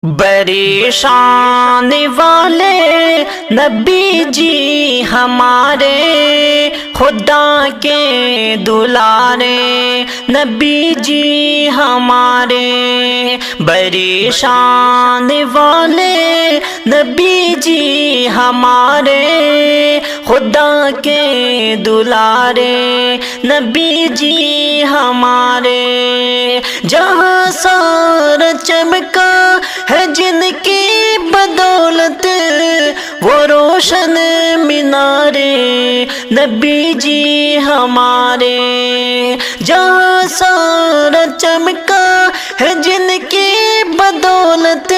بڑی شان والے نبی جی ہمارے، خدا کے دلارے نبی جی ہمارے، بڑی شان والے نبی جی ہمارے، خدا کے دلارے نبی جی ہمارے، جہاں سارا چمکا ہے جن کی بدولت وہ روشن مینارے نبی جی ہمارے، جہاں سارا چمکا ہے جن کی بدولت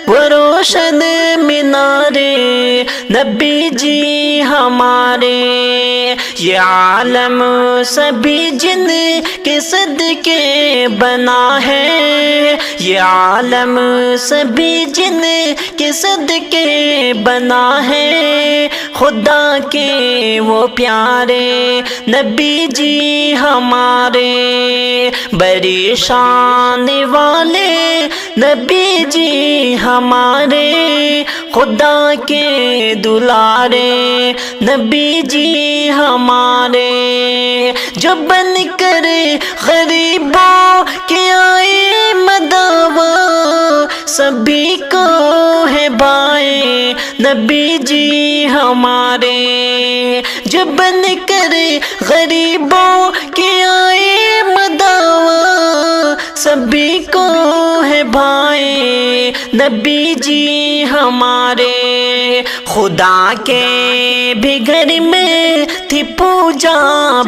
وہ روشن مینارے نبی جی ہمارے، یہ عالم سبھی جن کے صدقے بنا ہے، یہ عالم سبھی جن کے صدقے بنا ہے، خدا کے وہ پیارے نبی جی ہمارے، بڑی شان والے نبی جی ہمارے، خدا کے دلارے نبی جی ہمارے، جو بن کر غریبوں کے آئے مداوا سبھی کو ہے بھائی نبی جی ہمارے، جو بن کر غریبوں کے آئے مداوا سبھی کو ہے بھائی نبی جی ہمارے، خدا کے بھی گھر میں تھی پوجا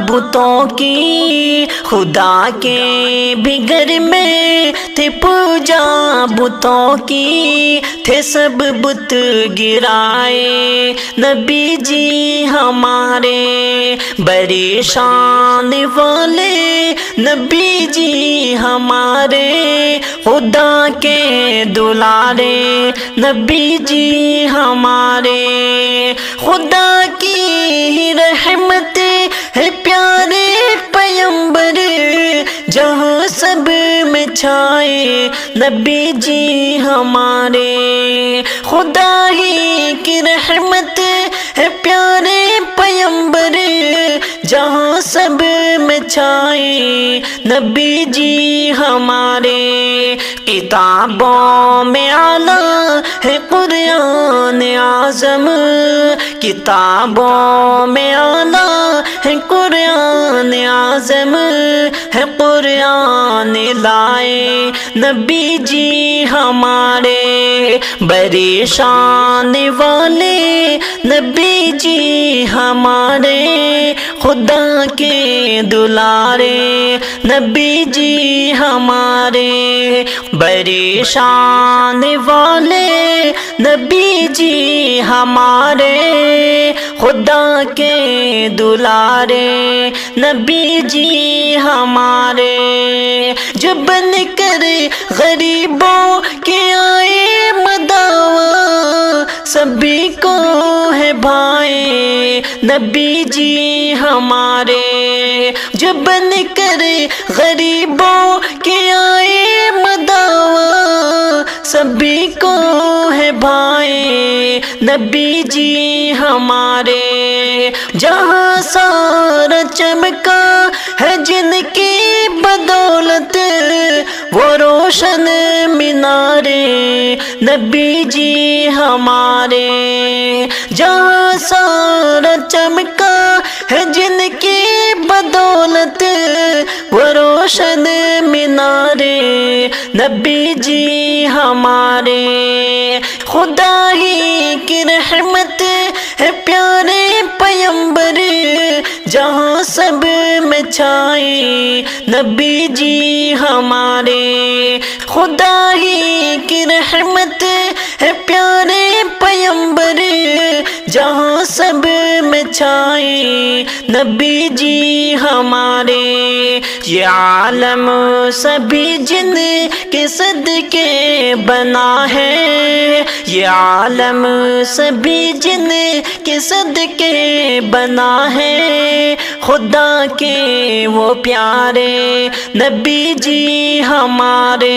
بتوں کی، خدا کے بھی گھر میں تھی پوجا بتوں کی، تھے سب بت گرائے نبی جی ہمارے، بڑی شان والے نبی جی ہمارے، خدا کے دلارے نبی جی ہمارے، خدا کی رحمت ہے پیارے پیغمبر جہاں سب میں چھائے نبی جی ہمارے، خدا ہی کی رحمت ہے پیارے پیغمبر جہاں سب میں چھائے نبی جی ہمارے، کتابوں میں اعلیٰ ہے قرآن اعظم، کتابوں میں اعلیٰ ہے قرآن اعظم، ہے قرآن لائے نبی جی ہمارے، بڑی شان والے نبی جی ہمارے، خدا کے دلارے نبی جی ہمارے، بڑی شان والے نبی جی ہمارے، خدا کے دلارے نبی جی ہمارے، جو بن کر غریبوں کے آئے مداوا سبھی کو ہے بھائی نبی جی ہمارے، جو بن کر غریبوں کے آئے مداوا سبھی کو ہے بھائی نبی جی ہمارے، جہاں سارا چمکا ہے جن کی بدولت وہ روشن مینارے نبی جی ہمارے، جہاں سارا چمکا ہے جن کی بدولت وہ روشن مینارے نبی جی ہمارے، خدا ہی کی رحمت ہے پیارے پیغمبر جہاں سب میں چھائے نبی جی ہمارے، خدا ہی کی رحمت ہے پیارے پیغمبر جہاں سب میں چھائے نبی جی ہمارے، یہ عالم سبھی جن کے صدقے بنا ہے، یہ عالم سبھی جن کے صدقے بنا ہے، خدا کے وہ پیارے نبی جی ہمارے،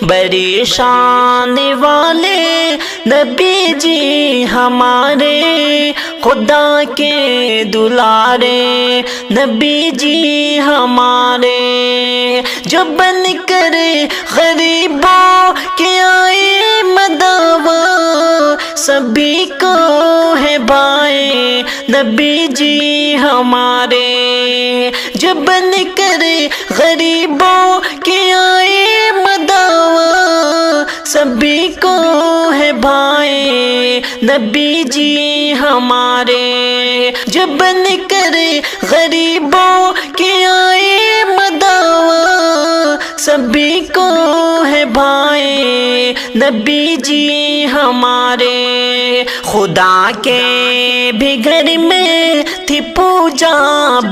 بڑی شان والے نبی جی ہمارے، خدا کے دلارے نبی جی ہمارے، جو بن کر غریبوں کے آئے مداوا، سبھی کو ہے بھائی نبی جی ہمارے، جو بن کر غریبوں کے آئے مداوا، سبھی کو ہے بھائی نبی جی ہمارے، جو بن کر غریبوں کے آئے مداوا، سبھی کو ہے بھائی نبی جی ہمارے، خدا کے بھی گھر میں تھی پوجا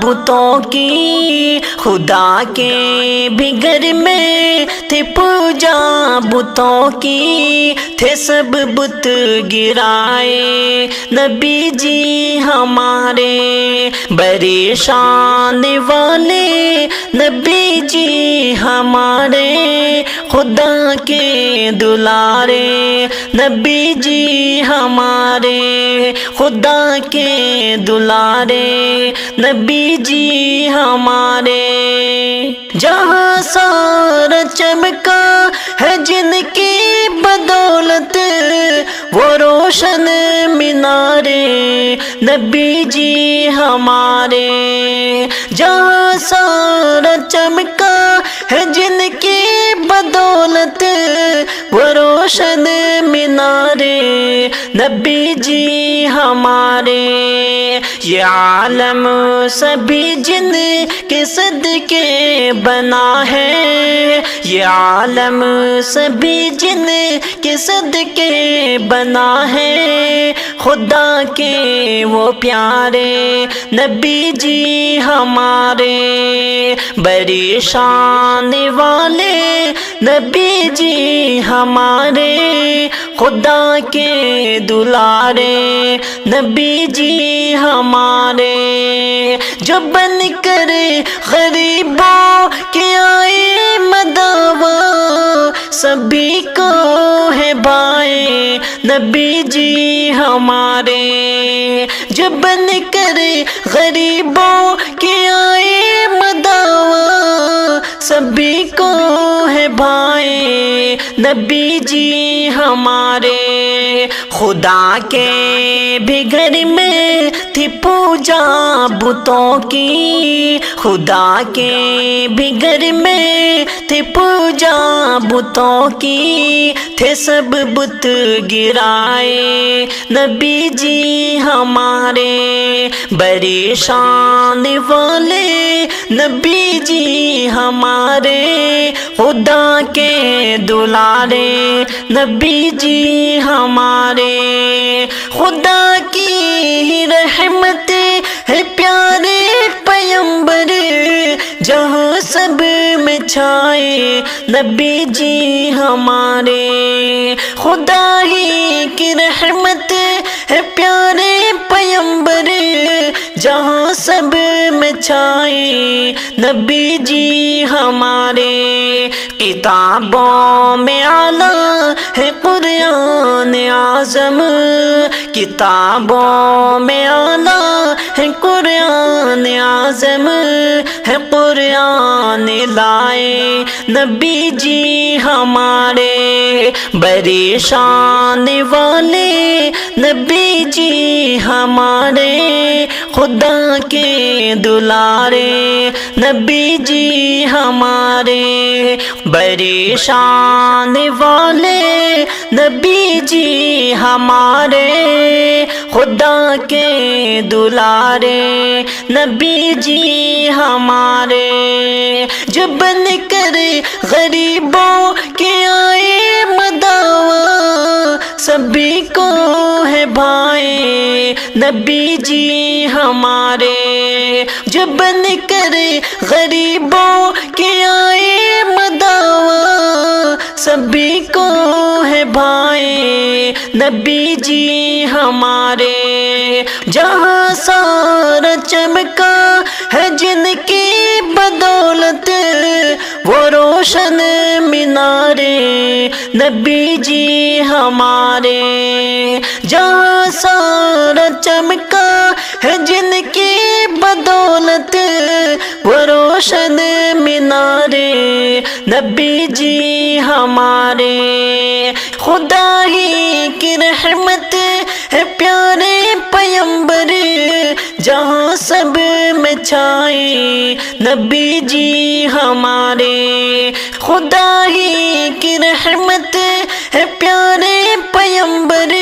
بتوں کی، خدا کے بھی گھر میں تھی پوجا بتوں کی، تھے سب بت گرائے نبی جی ہمارے، بڑی شان والے نبی جی ہمارے، خدا کے دلارے نبی جی ہمارے، خدا کے دلارے نبی جی ہمارے، جہاں سارا چمکا ہے جن کی بدولت، وہ روشن مینارے نبی جی ہمارے، جہاں سارا چمکا ہے جن کی بدولت، وہ روشن مینارے نبی جی ہمارے، یہ عالم سبھی جن کے صدقے بنا ہے، یہ عالم سبھی جن کے صدقے بنا ہے، خدا کے وہ پیارے نبی جی ہمارے، بڑی شان والے نبی جی ہمارے، خدا کے دلارے نبی جی ہمارے، جو بن کر غریبوں کے آئے مداوا، سبھی کو ہے بھائی نبی جی ہمارے، جو بن کر غریبوں کے آئے مداوا، سبھی کو ہے بھائی نبی جی ہمارے، خدا کے بھی گھر میں تھی پوجا بتوں کی، خدا کے بھی گھر میں تھی پوجا بتوں کی، تھے سب بت گرائے نبی جی ہمارے، بڑی شان والے نبی جی ہمارے، خدا کے دلارے نبی جی ہمارے، خدا کی رحمت ہے پیارے پیمبر، جہاں سب میں چھائے نبی جی ہمارے، خدا ہی کی رحمت ہے پیارے پیمبر، جہاں سب میں چھائے نبی جی ہمارے، کتابوں میں اعلیٰ ہے قرآن اعظم، کتابوں میں اعلیٰ ہے قرآن اعظم، ہے قرآن لائے نبی جی ہمارے، بڑی شان والے نبی جی ہمارے، خدا کے دلارے نبی جی ہمارے، بڑی شان والے نبی جی ہمارے، خدا کے دلارے نبی جی ہمارے، جو بن کر غریبوں کے آئے مداوا، سبھی کو ہے بھائی نبی جی ہمارے، جو بن کر غریبوں کے آئے مداوا، سبھی کو ہے بھائی نبی جی ہمارے، جہاں سارا چمکا ہے جن کی بدولت وہ روشن مینارے، نبی جی ہمارے، جہاں سارا چمکا ہے جن کی بدولت وہ روشن مینارے، نبی جی ہمارے، خدا ہی کی رحمت ہے پیارے پیغمبر، جہاں سب میں چھائے نبی جی ہمارے، خدا ہی کی رحمت ہے پیارے پیغمبر،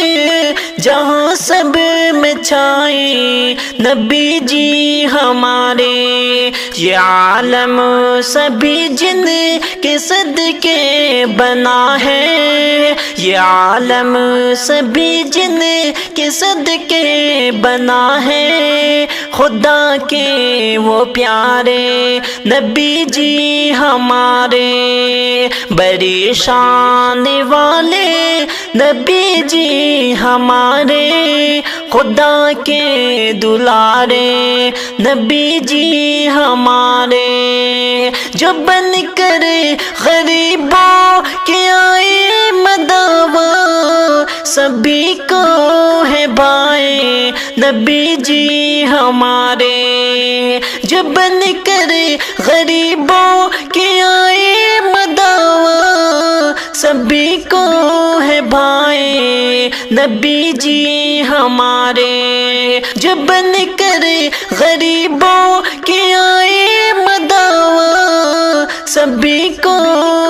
جہاں سب میں چھائے نبی جی ہمارے، یہ عالم سبھی جن کے صدقے بنا ہے، یہ عالم سبھی جن کے صدقے بنا ہے، خدا کے وہ پیارے نبی جی ہمارے، بڑی شان والے نبی جی ہمارے، خدا کے دلارے نبی جی ہمارے، جو بن کر غریبوں کے آئے مداوا، سبھی کو ہے بھائی نبی جی ہمارے، جو بن کر غریبوں کے آئے مداوا، سبھی کو ہے بھائی نبی جی ہمارے، جو بن کر غریبوں کے آئے مداوا، سبھی کو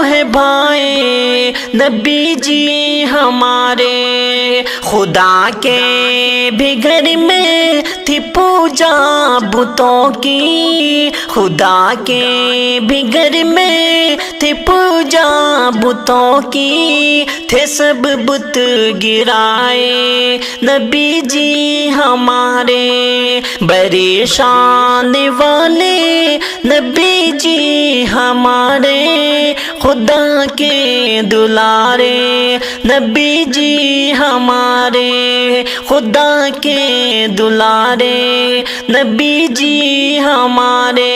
ہے بھائی نبی جی ہمارے، خدا کے بھی گھر میں تھی پوجا بتوں کی، خدا کے بھی گھر میں تھی پوجا بتوں کی، تھے سب بت گرائے نبی جی ہمارے، بڑی شان والے نبی جی ہمارے، خدا کے دلارے نبی جی ہمارے، خدا کے دلارے نبی جی ہمارے،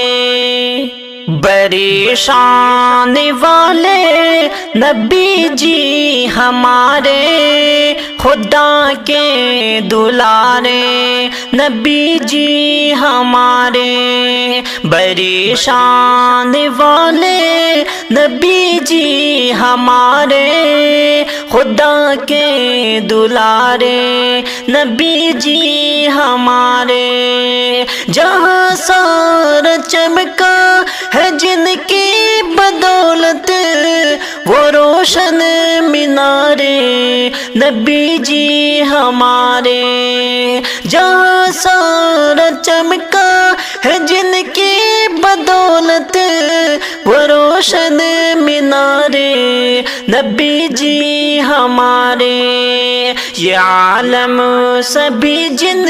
بڑی شان والے نبی جی ہمارے، خدا کے دلارے نبی جی ہمارے، بڑی شان والے نبی جی ہمارے، خدا کے دلارے نبی جی ہمارے، جہاں سارا چمکا ہے جن کی بدولت وہ روشن مینارے، نبی جی ہمارے، جہاں سارا چمکا ہے جن کی بدولت وہ روشن مینارے، نبی جی ہمارے، یہ عالم سبھی جن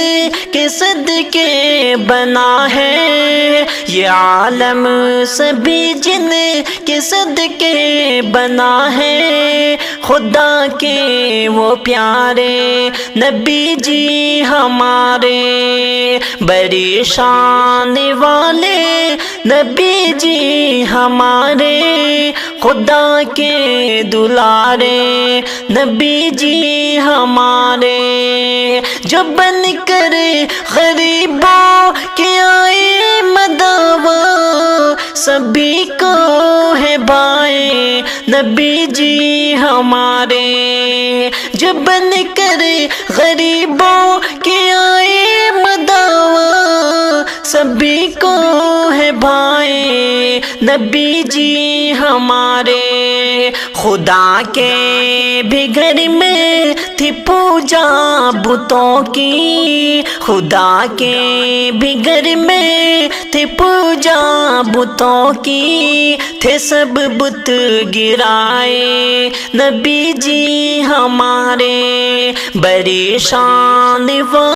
کے صدقے بنا ہے، یہ عالم سبھی جن کے صدقے بنا ہے، خدا کے وہ پیارے نبی جی ہمارے، بڑی شان والے نبی جی ہمارے، خدا کے دلارے نبی جی ہمارے، جو بن کر غریبوں کے آئے مداوا، سبھی کو ہے بھائی نبی جی ہمارے، جو بن کر غریبوں کے آئے مداوا، سبھی کو ہے بھائی نبی جی ہمارے، خدا کے بھی گھر میں تھی پوجا بتوں کی، خدا کے بھی گھر میں تھی پوجا بتوں کی، تھے سب بت گرائے نبی جی ہمارے، بڑی شان